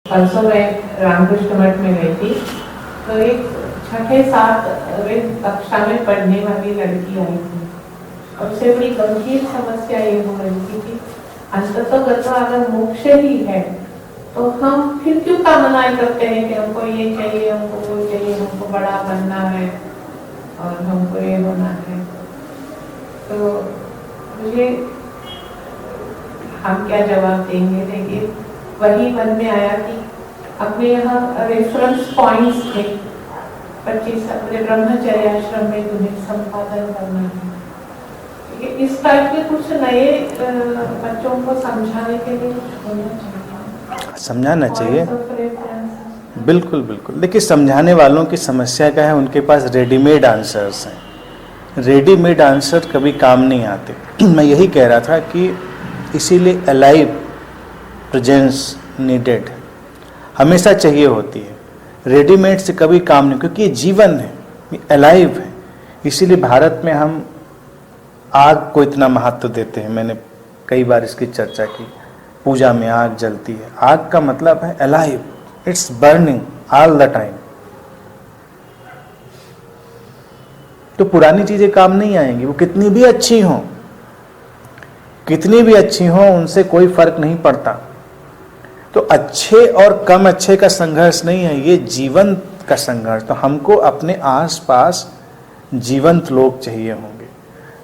परसों मैं रामकृष्ण मठ में गई थी, तो एक 6-7वीं कक्षा में पढ़ने वाली लड़की आई थी और उससे बड़ी गंभीर समस्या ये हो रही थी, अंततः अगर मोक्ष ही है तो हम फिर क्यों कामना करते हैं कि हमको ये चाहिए, हमको वो चाहिए, हमको बड़ा बनना है और हमको ये होना है। तो मुझे हम क्या जवाब देंगे, लेकिन वही मन में आया कि अपने यहाँ रेफरेंस पॉइंट्स थे 25 अपने ब्रह्मचर्य आश्रम में तुम्हें संपादन करना है। इस टाइप के कुछ नए बच्चों को समझाने के लिए कुछ होना चाहिए, समझाना चाहिए। बिल्कुल बिल्कुल। देखिए, समझाने वालों की समस्या क्या है, उनके पास रेडीमेड आंसर्स हैं। रेडीमेड आंसर कभी काम नहीं आते। मैं यही कह रहा था कि इसीलिए अलाइव प्रेजेंस नीडेड हमेशा चाहिए होती है। रेडीमेड से कभी काम नहीं, क्योंकि ये जीवन है, ये अलाइव है। इसीलिए भारत में हम आग को इतना महत्व देते हैं। मैंने कई बार इसकी चर्चा की। पूजा में आग जलती है, आग का मतलब है alive, it's burning all the time. तो पुरानी चीजें काम नहीं आएंगी, वो कितनी भी अच्छी हों, कितनी भी अच्छी हों, उनसे कोई फर्क नहीं पड़ता। तो अच्छे और कम अच्छे का संघर्ष नहीं है, ये जीवंत का संघर्ष। तो हमको अपने आसपास जीवंत लोग चाहिए होंगे।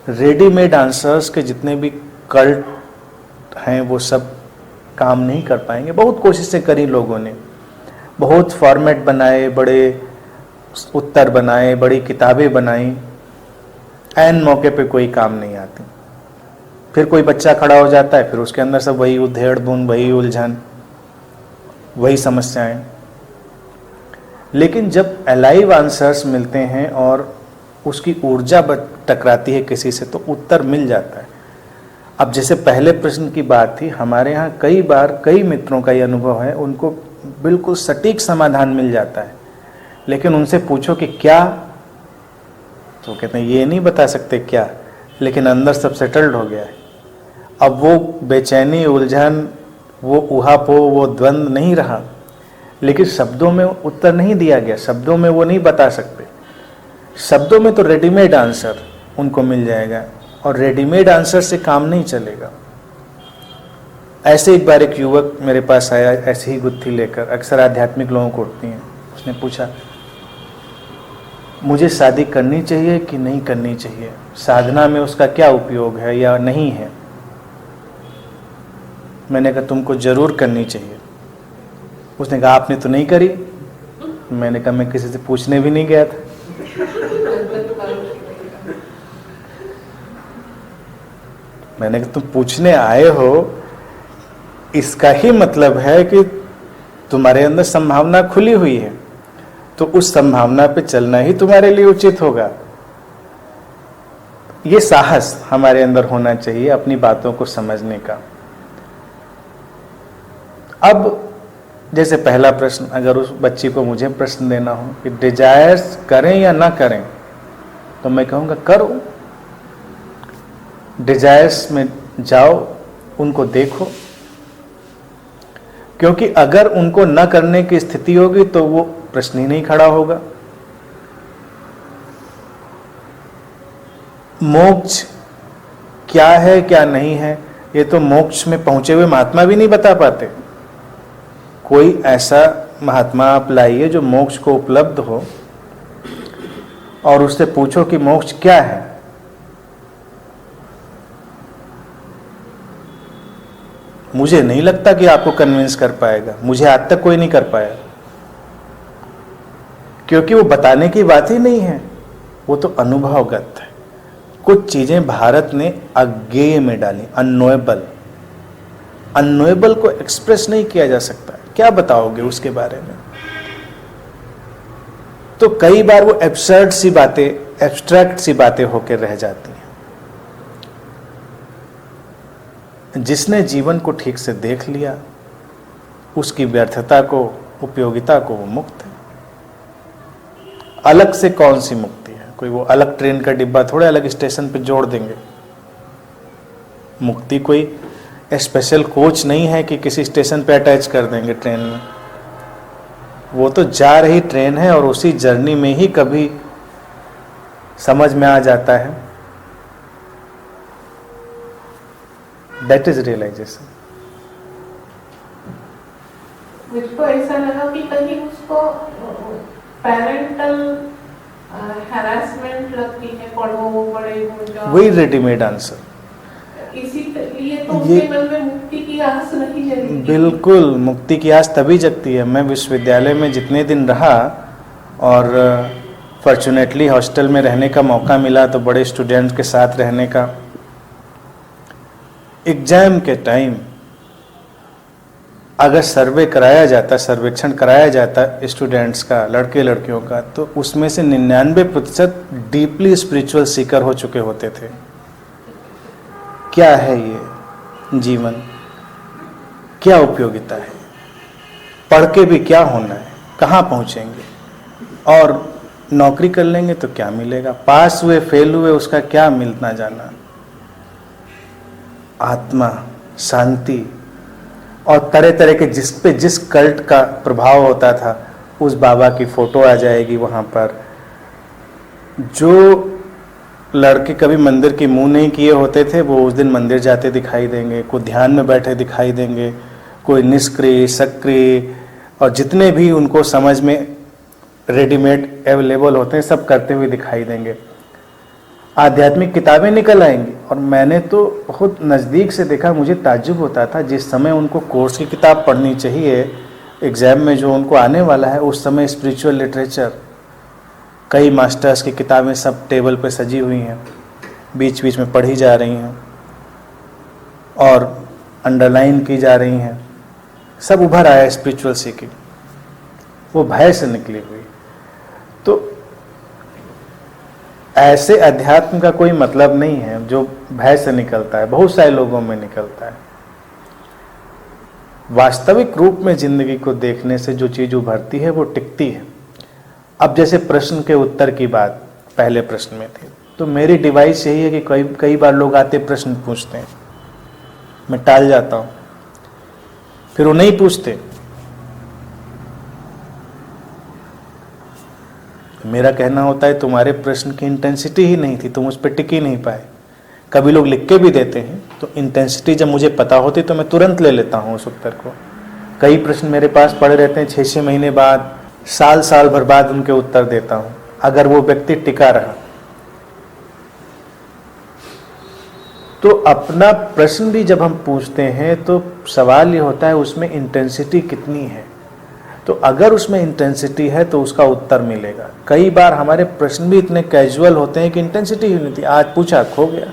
रेडीमेड आंसर्स के जितने भी कल्ट हैं वो सब काम नहीं कर पाएंगे। बहुत कोशिशें करी लोगों ने, बहुत फॉर्मेट बनाए, बड़े उत्तर बनाए, बड़ी किताबें बनाई, ऐन मौके पे कोई काम नहीं आती। फिर कोई बच्चा खड़ा हो जाता है, फिर उसके अंदर सब वही उधेड़ बुन, वही उलझन, वही समस्याएं। लेकिन जब अलाइव आंसर्स मिलते हैं और उसकी ऊर्जा टकराती है किसी से, तो उत्तर मिल जाता है। अब जैसे पहले प्रश्न की बात थी, हमारे यहाँ कई बार कई मित्रों का ये अनुभव है, उनको बिल्कुल सटीक समाधान मिल जाता है, लेकिन उनसे पूछो कि क्या, तो कहते हैं ये नहीं बता सकते क्या, लेकिन अंदर सब सेटल्ड हो गया है। अब वो बेचैनी, उलझन, वो ऊहापोह, वो द्वंद्व नहीं रहा, लेकिन शब्दों में उत्तर नहीं दिया गया, शब्दों में वो नहीं बता सकते। शब्दों में तो रेडीमेड आंसर उनको मिल जाएगा, और रेडीमेड आंसर से काम नहीं चलेगा। ऐसे एक बार एक युवक मेरे पास आया, ऐसी ही गुत्थी लेकर, अक्सर आध्यात्मिक लोगों को उठती हैं। उसने पूछा, मुझे शादी करनी चाहिए कि नहीं करनी चाहिए, साधना में उसका क्या उपयोग है या नहीं है। मैंने कहा तुमको जरूर करनी चाहिए। उसने कहा आपने तो नहीं करी। मैंने कहा मैं किसी से पूछने भी नहीं गया था। मैंने कहा तुम पूछने आए हो, इसका ही मतलब है कि तुम्हारे अंदर संभावना खुली हुई है, तो उस संभावना पे चलना ही तुम्हारे लिए उचित होगा। ये साहस हमारे अंदर होना चाहिए अपनी बातों को समझने का। अब जैसे पहला प्रश्न, अगर उस बच्ची को मुझे प्रश्न देना हो कि डिजायर्स करें या ना करें, तो मैं कहूँगा करो। डिजायर्स में जाओ, उनको देखो, क्योंकि अगर उनको न करने की स्थिति होगी तो वो प्रश्न ही नहीं खड़ा होगा। मोक्ष क्या है क्या नहीं है, ये तो मोक्ष में पहुंचे हुए महात्मा भी नहीं बता पाते। कोई ऐसा महात्मा आप लाइए जो मोक्ष को उपलब्ध हो और उससे पूछो कि मोक्ष क्या है। मुझे नहीं लगता कि आपको कन्विंस कर पाएगा, मुझे आज तक कोई नहीं कर पाया, क्योंकि वो बताने की बात ही नहीं है, वो तो अनुभवगत है। कुछ चीजें भारत ने अज्ञेय में डाली, अननोएबल। अननोएबल को एक्सप्रेस नहीं किया जा सकता, क्या बताओगे उसके बारे में। तो कई बार वो एब्सर्ड सी बातें, एब्स्ट्रैक्ट सी बातें होकर रह जाती हैं। जिसने जीवन को ठीक से देख लिया, उसकी व्यर्थता को, उपयोगिता को, वो मुक्त है। अलग से कौन सी मुक्ति है, कोई वो अलग ट्रेन का डिब्बा थोड़े अलग स्टेशन पे जोड़ देंगे। मुक्ति कोई स्पेशल कोच नहीं है कि किसी स्टेशन पे अटैच कर देंगे ट्रेन में। वो तो जा रही ट्रेन है और उसी जर्नी में ही कभी समझ में आ जाता है। That is realisation. मुझको ऐसा लगा कि कहीं उसको पेरेंटल हैरेसमेंट लगती है, पढ़ो पढ़े जाओ। वही रेडीमेड आंसर। इसीलिए तो उसके मन में मुक्ति की आस नहीं जगी। बिल्कुल, मुक्ति की आस तभी जगती है। मैं विश्वविद्यालय में जितने दिन रहा और फॉर्चुनेटली हॉस्टल में रहने का मौका मिला, तो बड़े स्टूडेंट्स के साथ रहने का, एग्जाम के टाइम अगर सर्वे कराया जाता, सर्वेक्षण कराया जाता स्टूडेंट्स का, लड़के लड़कियों का, तो उसमें से 99% डीपली स्पिरिचुअल सीकर हो चुके होते थे। क्या है ये जीवन, क्या उपयोगिता है, पढ़ के भी क्या होना है, कहाँ पहुँचेंगे, और नौकरी कर लेंगे तो क्या मिलेगा, पास हुए फेल हुए उसका क्या मिलना जाना। आत्मा, शांति और तरह तरह के जिस पे जिस कल्ट का प्रभाव होता था, उस बाबा की फोटो आ जाएगी वहाँ पर। जो लड़के कभी मंदिर की मुंह नहीं किए होते थे, वो उस दिन मंदिर जाते दिखाई देंगे, कोई ध्यान में बैठे दिखाई देंगे, कोई निष्क्रिय सक्रिय, और जितने भी उनको समझ में रेडीमेड अवेलेबल होते हैं सब करते हुए दिखाई देंगे। आध्यात्मिक किताबें निकल आएंगी, और मैंने तो बहुत नज़दीक से देखा, मुझे ताज्जुब होता था। जिस समय उनको कोर्स की किताब पढ़नी चाहिए एग्ज़ाम में जो उनको आने वाला है, उस समय स्पिरिचुअल लिटरेचर, कई मास्टर्स की किताबें सब टेबल पे सजी हुई हैं, बीच बीच में पढ़ी जा रही हैं और अंडरलाइन की जा रही हैं। सब उभर आया स्पिरिचुअल सीखी, वो भय से निकली हुई। तो ऐसे अध्यात्म का कोई मतलब नहीं है जो भय से निकलता है, बहुत सारे लोगों में निकलता है। वास्तविक रूप में जिंदगी को देखने से जो चीज उभरती है वो टिकती है। अब जैसे प्रश्न के उत्तर की बात पहले प्रश्न में थी, तो मेरी डिवाइस यही है कि कई बार लोग आते प्रश्न पूछते हैं, मैं टाल जाता हूं, फिर वो नहीं पूछते। मेरा कहना होता है तुम्हारे प्रश्न की इंटेंसिटी ही नहीं थी, तुम उस पर टिक ही नहीं पाए। कभी लोग लिख के भी देते हैं, तो इंटेंसिटी जब मुझे पता होती तो मैं तुरंत ले लेता हूँ उस उत्तर को। कई प्रश्न मेरे पास पड़े रहते हैं, 6-6 महीने बाद, साल भर बाद उनके उत्तर देता हूँ, अगर वो व्यक्ति टिका रहा। तो अपना प्रश्न भी जब हम पूछते हैं तो सवाल ये होता है उसमें इंटेंसिटी कितनी है। तो अगर उसमें इंटेंसिटी है तो उसका उत्तर मिलेगा। कई बार हमारे प्रश्न भी इतने कैजुअल होते हैं कि इंटेंसिटी ही नहीं थी, आज पूछा खो गया।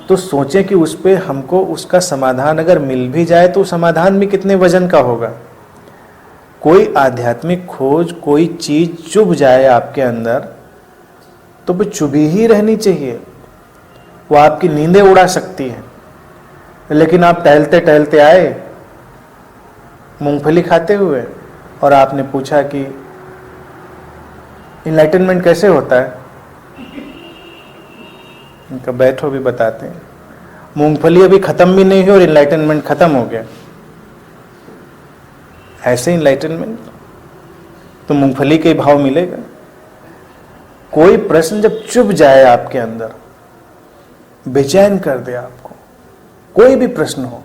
तो सोचें कि उस पर हमको उसका समाधान अगर मिल भी जाए तो समाधान भी कितने वजन का होगा। कोई आध्यात्मिक खोज, कोई चीज चुभ जाए आपके अंदर तो वो चुभी ही रहनी चाहिए, वो आपकी नींदें उड़ा सकती है। लेकिन आप टहलते टहलते आए मूंगफली खाते हुए और आपने पूछा कि इनलाइटनमेंट कैसे होता है, उनका बैठो भी बताते हैं। मूंगफली अभी खत्म भी नहीं हुई और इनलाइटनमेंट खत्म हो गया, ऐसे इनलाइटनमेंट तो मूंगफली के भाव मिलेगा। कोई प्रश्न जब चुभ जाए आपके अंदर, बेचैन कर दे आपको, कोई भी प्रश्न हो,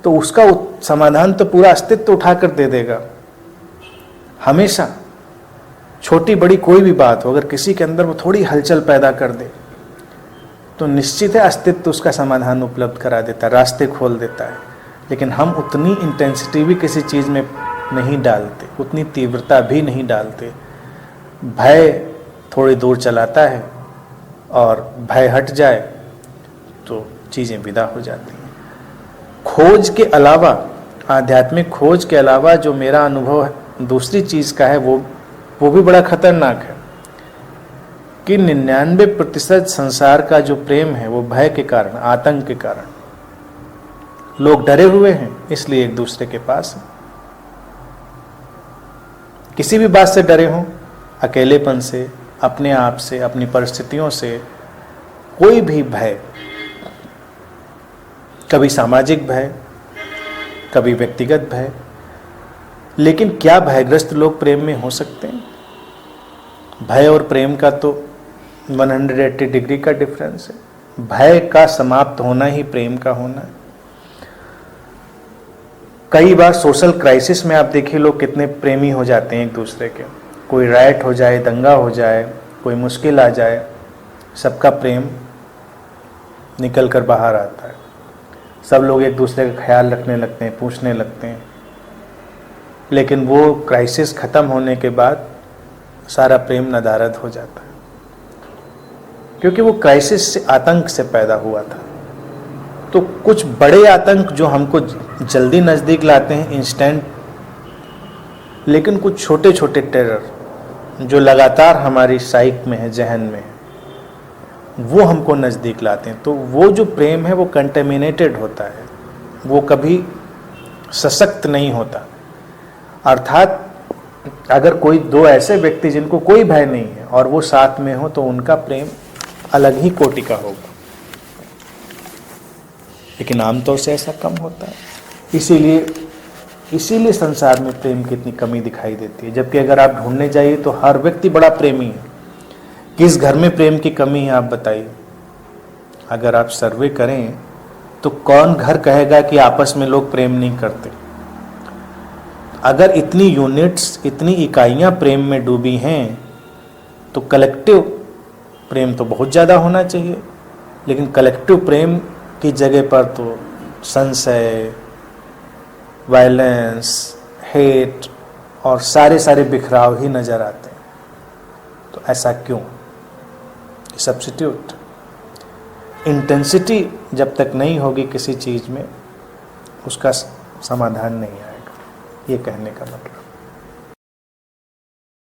तो उसका समाधान तो पूरा अस्तित्व उठाकर दे देगा। हमेशा छोटी बड़ी कोई भी बात हो, अगर किसी के अंदर वो थोड़ी हलचल पैदा कर दे तो निश्चित है अस्तित्व उसका समाधान उपलब्ध करा देता है, रास्ते खोल देता है। लेकिन हम उतनी इंटेंसिटी भी किसी चीज़ में नहीं डालते, उतनी तीव्रता भी नहीं डालते। भय थोड़ी दूर चलाता है और भय हट जाए तो चीज़ें विदा हो जाती हैं। खोज के अलावा, आध्यात्मिक खोज के अलावा जो मेरा अनुभव दूसरी चीज़ का है वो भी बड़ा खतरनाक है कि 99% संसार का जो प्रेम है वो भय के कारण, आतंक के कारण। लोग डरे हुए हैं इसलिए एक दूसरे के पास, किसी भी बात से डरे हों, अकेलेपन से, अपने आप से, अपनी परिस्थितियों से, कोई भी भय, कभी सामाजिक भय, कभी व्यक्तिगत भय, लेकिन क्या भयग्रस्त लोग प्रेम में हो सकते हैं? भय और प्रेम का तो 180 डिग्री का डिफरेंस है। भय का समाप्त होना ही प्रेम का होना है। कई बार सोशल क्राइसिस में आप देखिए लोग कितने प्रेमी हो जाते हैं एक दूसरे के। कोई राइट हो जाए, दंगा हो जाए, कोई मुश्किल आ जाए, सबका प्रेम निकल कर बाहर आता है। सब लोग एक दूसरे का ख्याल रखने लगते हैं, पूछने लगते हैं। लेकिन वो क्राइसिस ख़त्म होने के बाद सारा प्रेम नदारद हो जाता है, क्योंकि वो क्राइसिस से, आतंक से पैदा हुआ था। तो कुछ बड़े आतंक जो हमको जल्दी नज़दीक लाते हैं, इंस्टेंट, लेकिन कुछ छोटे छोटे टेरर जो लगातार हमारी साइक में है, जहन में है, वो हमको नज़दीक लाते हैं। तो वो जो प्रेम है वो कंटेमिनेटेड होता है, वो कभी सशक्त नहीं होता। अर्थात अगर कोई दो ऐसे व्यक्ति जिनको कोई भय नहीं है और वो साथ में हो, तो उनका प्रेम अलग ही कोटि का होगा। लेकिन आमतौर से ऐसा कम होता है। इसीलिए संसार में प्रेम की इतनी कमी दिखाई देती है। जबकि अगर आप ढूंढने जाइए तो हर व्यक्ति बड़ा प्रेमी है। किस घर में प्रेम की कमी है आप बताइए? अगर आप सर्वे करें तो कौन घर कहेगा कि आपस में लोग प्रेम नहीं करते? अगर इतनी यूनिट्स, इतनी इकाइयां प्रेम में डूबी हैं, तो कलेक्टिव प्रेम तो बहुत ज़्यादा होना चाहिए। लेकिन कलेक्टिव प्रेम की जगह पर तो संशय, वायलेंस, हेट और सारे बिखराव ही नज़र आते हैं। तो ऐसा क्यों? सब्स्टिट्यूट, इंटेंसिटी जब तक नहीं होगी किसी चीज़ में, उसका समाधान नहीं आएगा। ये कहने का मतलब।